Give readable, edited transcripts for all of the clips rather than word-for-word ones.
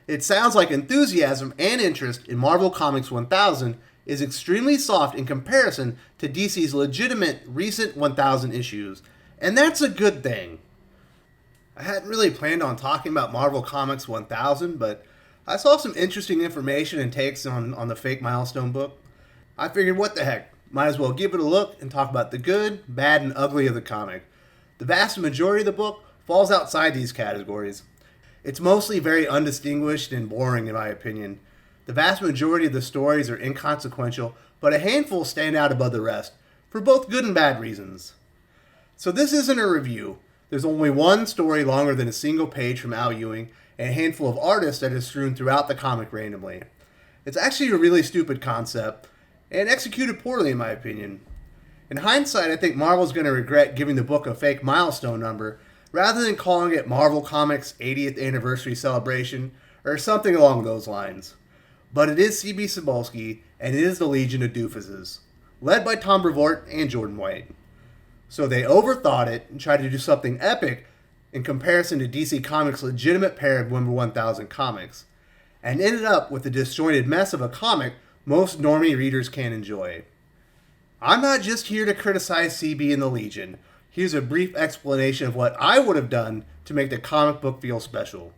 It sounds like enthusiasm and interest in Marvel Comics 1000 is extremely soft in comparison to DC's legitimate recent 1000 issues, and that's a good thing. I hadn't really planned on talking about Marvel Comics 1000, but I saw some interesting information and takes on the fake milestone book. I figured, what the heck, might as well give it a look and talk about the good, bad, and ugly of the comic. The vast majority of the book falls outside these categories. It's mostly very undistinguished and boring in my opinion. The vast majority of the stories are inconsequential, but a handful stand out above the rest, for both good and bad reasons. So this isn't a review. There's only one story longer than a single page from Al Ewing, and a handful of artists that is strewn throughout the comic randomly. It's actually a really stupid concept, and executed poorly in my opinion. In hindsight, I think Marvel's going to regret giving the book a fake milestone number, rather than calling it Marvel Comics 80th Anniversary Celebration, or something along those lines. But it is C.B. Cebulski, and it is the Legion of Doofuses, led by Tom Brevoort and Jordan White. So they overthought it and tried to do something epic in comparison to DC Comics' legitimate pair of number 1000 comics, and ended up with the disjointed mess of a comic most normie readers can enjoy. I'm not just here to criticize CB and the Legion. Here's a brief explanation of what I would have done to make the comic book feel special.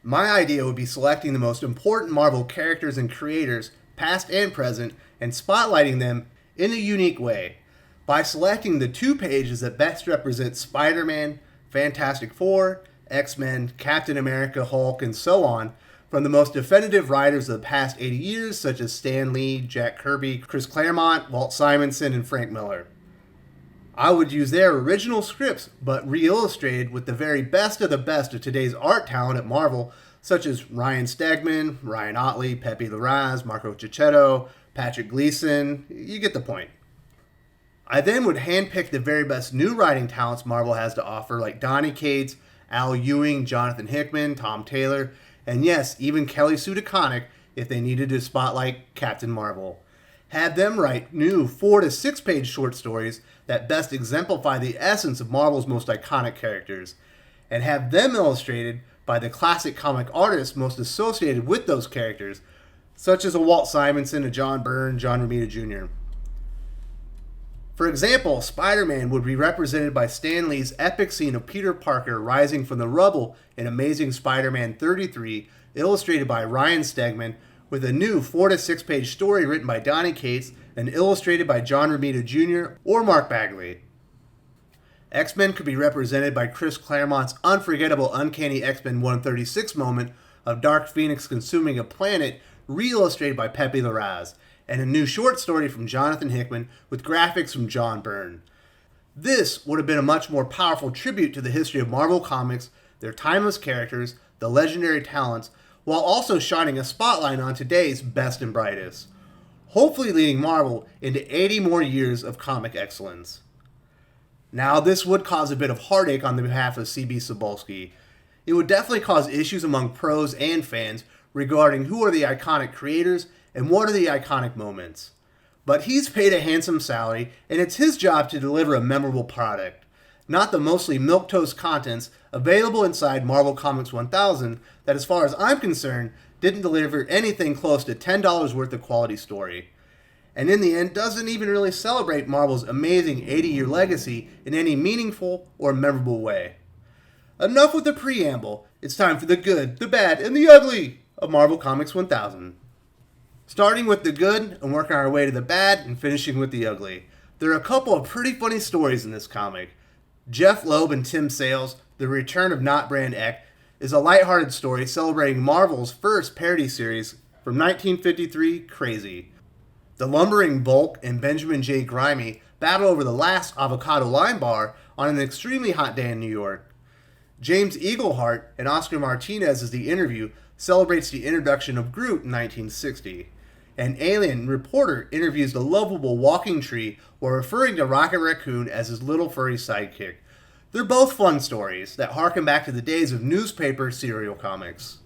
My idea would be selecting the most important Marvel characters and creators, past and present, and spotlighting them in a unique way, by selecting the 2 pages that best represent Spider-Man, Fantastic Four, X-Men, Captain America, Hulk, and so on, from the most definitive writers of the past 80 years, such as Stan Lee, Jack Kirby, Chris Claremont, Walt Simonson, and Frank Miller. I would use their original scripts, but re-illustrated with the very best of the best of today's art talent at Marvel, such as Ryan Stegman, Ryan Ottley, Pepe Larraz, Marco Cicchetto, Patrick Gleason. You get the point. I then would handpick the very best new writing talents Marvel has to offer, like Donny Cates, Al Ewing, Jonathan Hickman, Tom Taylor, and yes, even Kelly Sue DeConnick if they needed to spotlight Captain Marvel. Have them write new 4 to 6 page short stories that best exemplify the essence of Marvel's most iconic characters, and have them illustrated by the classic comic artists most associated with those characters, such as a Walt Simonson, a John Byrne, John Romita Jr. For example, Spider-Man would be represented by Stan Lee's epic scene of Peter Parker rising from the rubble in Amazing Spider-Man 33, illustrated by Ryan Stegman, with a new 4 to 6 page story written by Donny Cates and illustrated by John Romita Jr. or Mark Bagley. X-Men could be represented by Chris Claremont's unforgettable Uncanny X-Men 136 moment of Dark Phoenix consuming a planet, re-illustrated by Pepe Larraz, and a new short story from Jonathan Hickman with graphics from John Byrne. This would have been a much more powerful tribute to the history of Marvel Comics, their timeless characters, the legendary talents, while also shining a spotlight on today's best and brightest, hopefully leading Marvel into 80 more years of comic excellence. Now, this would cause a bit of heartache on the behalf of C.B. Cebulski. It would definitely cause issues among pros and fans regarding who are the iconic creators and what are the iconic moments. But he's paid a handsome salary, and it's his job to deliver a memorable product, not the mostly milquetoast contents available inside Marvel Comics 1000 that, as far as I'm concerned, didn't deliver anything close to $10 worth of quality story. And in the end, doesn't even really celebrate Marvel's amazing 80-year legacy in any meaningful or memorable way. Enough with the preamble. It's time for the good, the bad, and the ugly of Marvel Comics 1000. Starting with the good and working our way to the bad and finishing with the ugly. There are a couple of pretty funny stories in this comic. Jeff Loeb and Tim Sale's The Return of Not Brand Ek is a lighthearted story celebrating Marvel's first parody series from 1953, Crazy. The lumbering Bulk and Benjamin J. Grimey battle over the last avocado lime bar on an extremely hot day in New York. James Eagleheart and Oscar Martinez as the interview celebrates the introduction of Groot in 1960. An alien reporter interviews the lovable walking tree while referring to Rocket Raccoon as his little furry sidekick. They're both fun stories that harken back to the days of newspaper serial comics.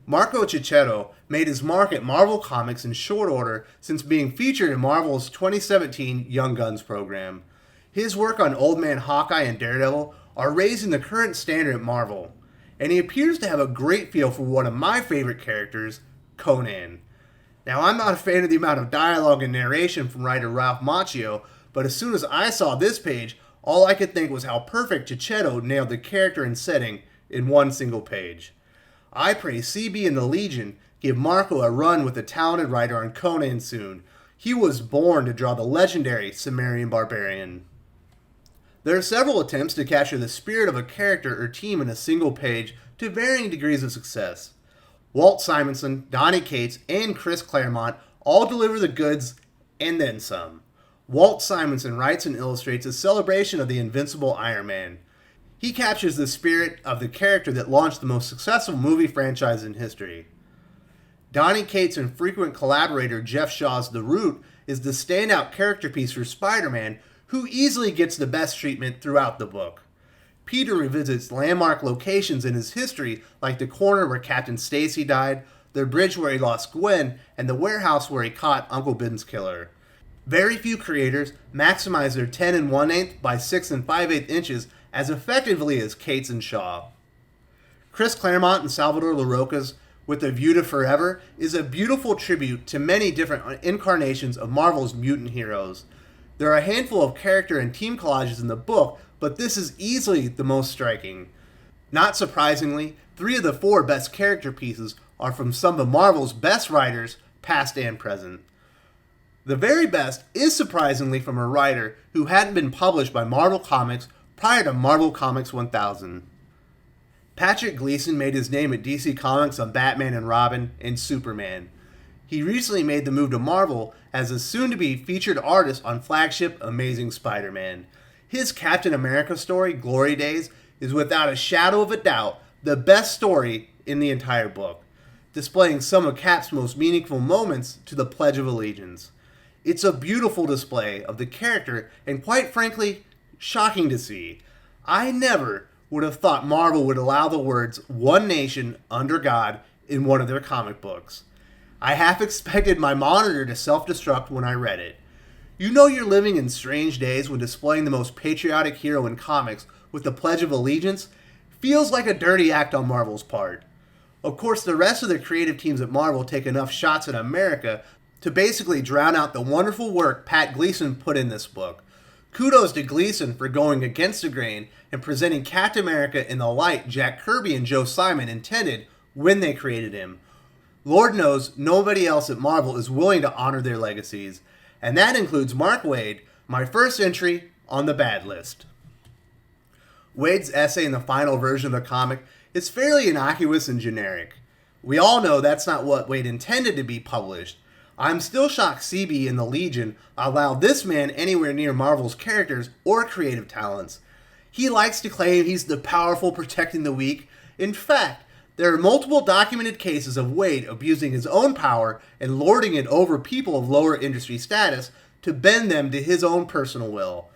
Marco Cicchetto made his mark at Marvel Comics in short order since being featured in Marvel's 2017 Young Guns program. His work on Old Man Hawkeye and Daredevil are raising the current standard at Marvel. and he appears to have a great feel for one of my favorite characters, Conan. Now, I'm not a fan of the amount of dialogue and narration from writer Ralph Macchio, but as soon as I saw this page, all I could think was how perfect Cicetto nailed the character and setting in one single page. I pray CB and the Legion give Marco a run with a talented writer on Conan soon. He was born to draw the legendary Cimmerian Barbarian. There are several attempts to capture the spirit of a character or team in a single page to varying degrees of success. Walt Simonson, Donny Cates, and Chris Claremont all deliver the goods and then some. Walt Simonson writes and illustrates a celebration of the invincible Iron Man. He captures the spirit of the character that launched the most successful movie franchise in history. Donny Cates and frequent collaborator Jeff Shaw's The Root is the standout character piece for Spider-Man, who easily gets the best treatment throughout the book. Peter revisits landmark locations in his history, like the corner where Captain Stacy died, the bridge where he lost Gwen, and the warehouse where he caught Uncle Ben's killer. Very few creators maximize their 10 1/8 by 6 5/8 inches as effectively as Cates and Shaw. Chris Claremont and Salvador Larroca's With a View to Forever is a beautiful tribute to many different incarnations of Marvel's mutant heroes. There are a handful of character and team collages in the book, but this is easily the most striking. Not surprisingly, 3 of the 4 best character pieces are from some of Marvel's best writers, past and present. The very best is surprisingly from a writer who hadn't been published by Marvel Comics prior to Marvel Comics 1000. Patrick Gleason made his name at DC Comics on Batman and Robin and Superman. He recently made the move to Marvel as a soon-to-be featured artist on flagship Amazing Spider-Man. His Captain America story, Glory Days, is without a shadow of a doubt the best story in the entire book, displaying some of Cap's most meaningful moments to the Pledge of Allegiance. It's a beautiful display of the character and, quite frankly, shocking to see. I never would have thought Marvel would allow the words "One Nation under God" in one of their comic books. I half expected my monitor to self-destruct when I read it. You know you're living in strange days when displaying the most patriotic hero in comics with the Pledge of Allegiance feels like a dirty act on Marvel's part. Of course, the rest of the creative teams at Marvel take enough shots at America to basically drown out the wonderful work Pat Gleason put in this book. Kudos to Gleason for going against the grain and presenting Captain America in the light Jack Kirby and Joe Simon intended when they created him. Lord knows nobody else at Marvel is willing to honor their legacies, and that includes Mark Waid, my first entry on the bad list. Waid's essay in the final version of the comic is fairly innocuous and generic. We all know that's not what Waid intended to be published. I'm still shocked CB and the Legion allowed this man anywhere near Marvel's characters or creative talents. He likes to claim he's the powerful protecting the weak. In fact, there are multiple documented cases of Waid abusing his own power and lording it over people of lower industry status to bend them to his own personal will.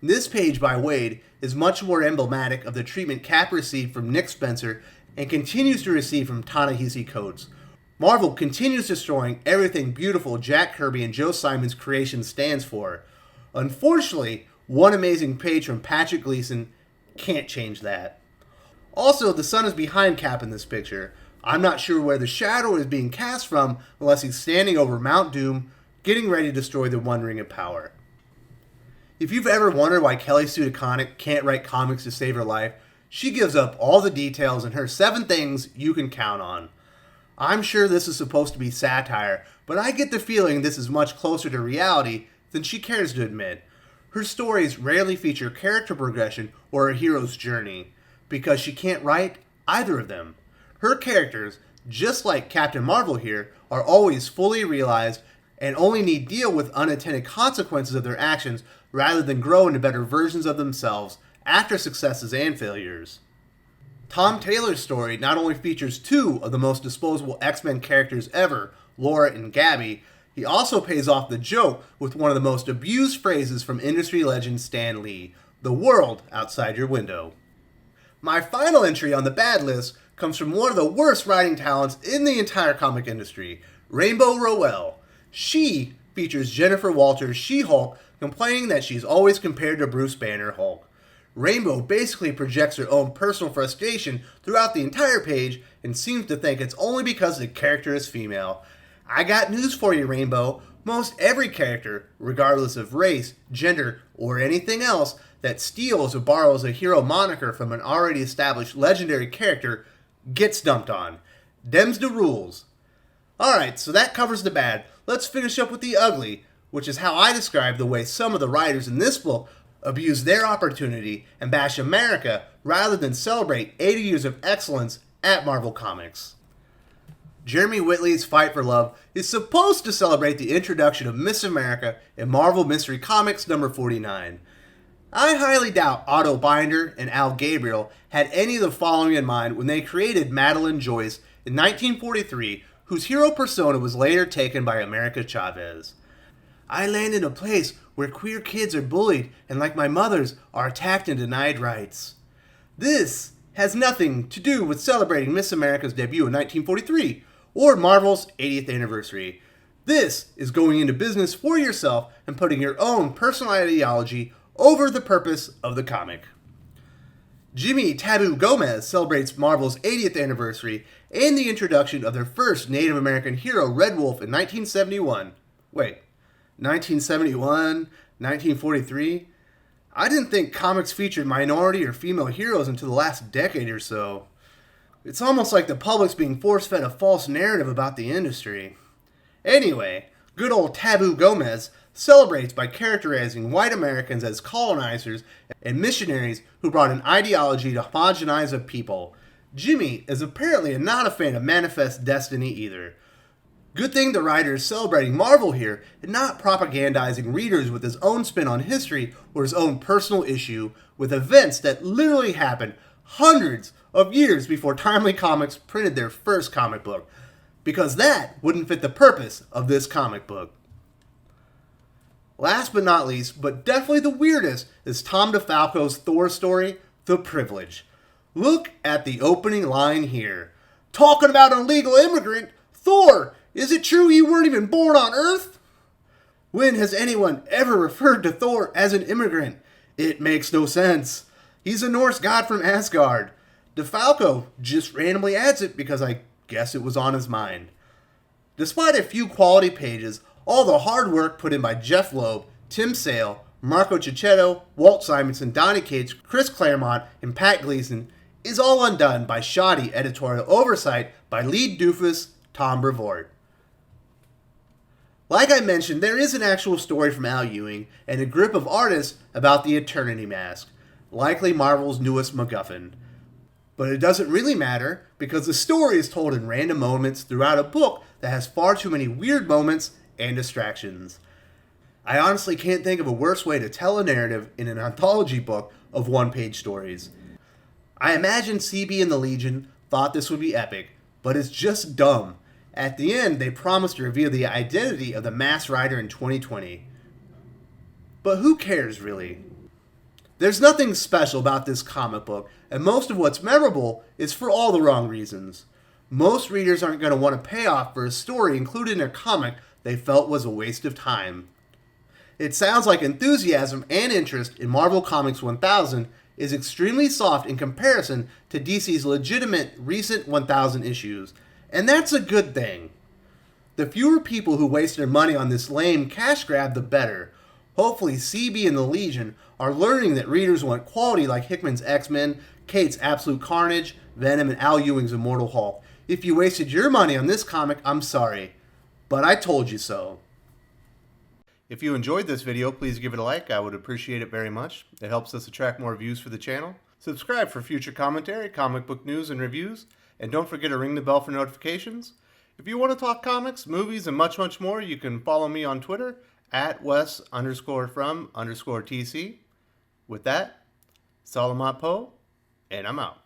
This page by Waid is much more emblematic of the treatment Cap received from Nick Spencer and continues to receive from Ta-Nehisi Coates. Marvel continues destroying everything beautiful Jack Kirby and Joe Simon's creation stands for. Unfortunately, one amazing page from Patrick Gleason can't change that. Also, the sun is behind Cap in this picture. I'm not sure where the shadow is being cast from unless he's standing over Mount Doom, getting ready to destroy the One Ring of Power. If you've ever wondered why Kelly Sue DeConnick can't write comics to save her life, she gives up all the details in her 7 things you can count on. I'm sure this is supposed to be satire, but I get the feeling this is much closer to reality than she cares to admit. Her stories rarely feature character progression or a hero's journey, because she can't write either of them. Her characters, just like Captain Marvel here, are always fully realized and only need deal with unintended consequences of their actions rather than grow into better versions of themselves after successes and failures. Tom Taylor's story not only features 2 of the most disposable X-Men characters ever, Laura and Gabby, he also pays off the joke with one of the most abused phrases from industry legend Stan Lee, "The world outside your window." My final entry on the bad list comes from one of the worst writing talents in the entire comic industry, Rainbow Rowell. She features Jennifer Walters' She-Hulk complaining that she's always compared to Bruce Banner Hulk. Rainbow basically projects her own personal frustration throughout the entire page and seems to think it's only because the character is female. I got news for you, Rainbow. Most every character, regardless of race, gender, or anything else, that steals or borrows a hero moniker from an already established legendary character gets dumped on. Them's the rules. Alright, so that covers the bad. Let's finish up with the ugly, which is how I describe the way some of the writers in this book abuse their opportunity and bash America rather than celebrate 80 years of excellence at Marvel Comics. Jeremy Whitley's Fight for Love is supposed to celebrate the introduction of Miss America in Marvel Mystery Comics number 49. I highly doubt Otto Binder and Al Gabriel had any of the following in mind when they created Madeline Joyce in 1943, whose hero persona was later taken by America Chavez. I land in a place where queer kids are bullied and, like my mother's, are attacked and denied rights. This has nothing to do with celebrating Miss America's debut in 1943 or Marvel's 80th anniversary. This is going into business for yourself and putting your own personal ideology over the purpose of the comic. Jimmy Taboo Gomez celebrates Marvel's 80th anniversary and the introduction of their first Native American hero, Red Wolf, in 1971. Wait, 1971? 1943? I didn't think comics featured minority or female heroes until the last decade or so. It's almost like the public's being force-fed a false narrative about the industry. Anyway, good old Taboo Gomez celebrates by characterizing white Americans as colonizers and missionaries who brought an ideology to homogenize a people. Jimmy is apparently not a fan of Manifest Destiny either. Good thing the writer is celebrating Marvel here and not propagandizing readers with his own spin on history or his own personal issue with events that literally happened hundreds of years before Timely Comics printed their first comic book, because that wouldn't fit the purpose of this comic book. Last but not least, but definitely the weirdest, is Tom DeFalco's Thor story, The Privilege. Look at the opening line here. Talking about an illegal immigrant, Thor, is it true you weren't even born on Earth? When has anyone ever referred to Thor as an immigrant? It makes no sense. He's a Norse god from Asgard. DeFalco just randomly adds it because I guess it was on his mind. Despite a few quality pages, all the hard work put in by Jeff Loeb, Tim Sale, Marco Cicchetto, Walt Simonson, Donny Cates, Chris Claremont, and Pat Gleason is all undone by shoddy editorial oversight by lead doofus Tom Brevoort. Like I mentioned, there is an actual story from Al Ewing and a group of artists about the Eternity Mask, likely Marvel's newest MacGuffin. But it doesn't really matter because the story is told in random moments throughout a book that has far too many weird moments and distractions. I honestly can't think of a worse way to tell a narrative in an anthology book of one-page stories. I imagine CB and the Legion thought this would be epic, but it's just dumb. At the end, they promised to reveal the identity of the Masked Rider in 2020. But who cares, really? There's nothing special about this comic book, and most of what's memorable is for all the wrong reasons. Most readers aren't going to want to pay off for a story included in a comic they felt was a waste of time. It sounds like enthusiasm and interest in Marvel Comics 1000 is extremely soft in comparison to DC's legitimate recent 1000 issues, and that's a good thing. The fewer people who waste their money on this lame cash grab, the better. Hopefully CB and the Legion are learning that readers want quality like Hickman's X-Men, Kate's Absolute Carnage, Venom, and Al Ewing's Immortal Hulk. If you wasted your money on this comic, I'm sorry, but I told you so. If you enjoyed this video, please give it a like. I would appreciate it very much. It helps us attract more views for the channel. Subscribe for future commentary, comic book news, and reviews. And don't forget to ring the bell for notifications. If you want to talk comics, movies, and much, much more, you can follow me on Twitter at Wes_from_TC. With that, Salamat Po, and I'm out.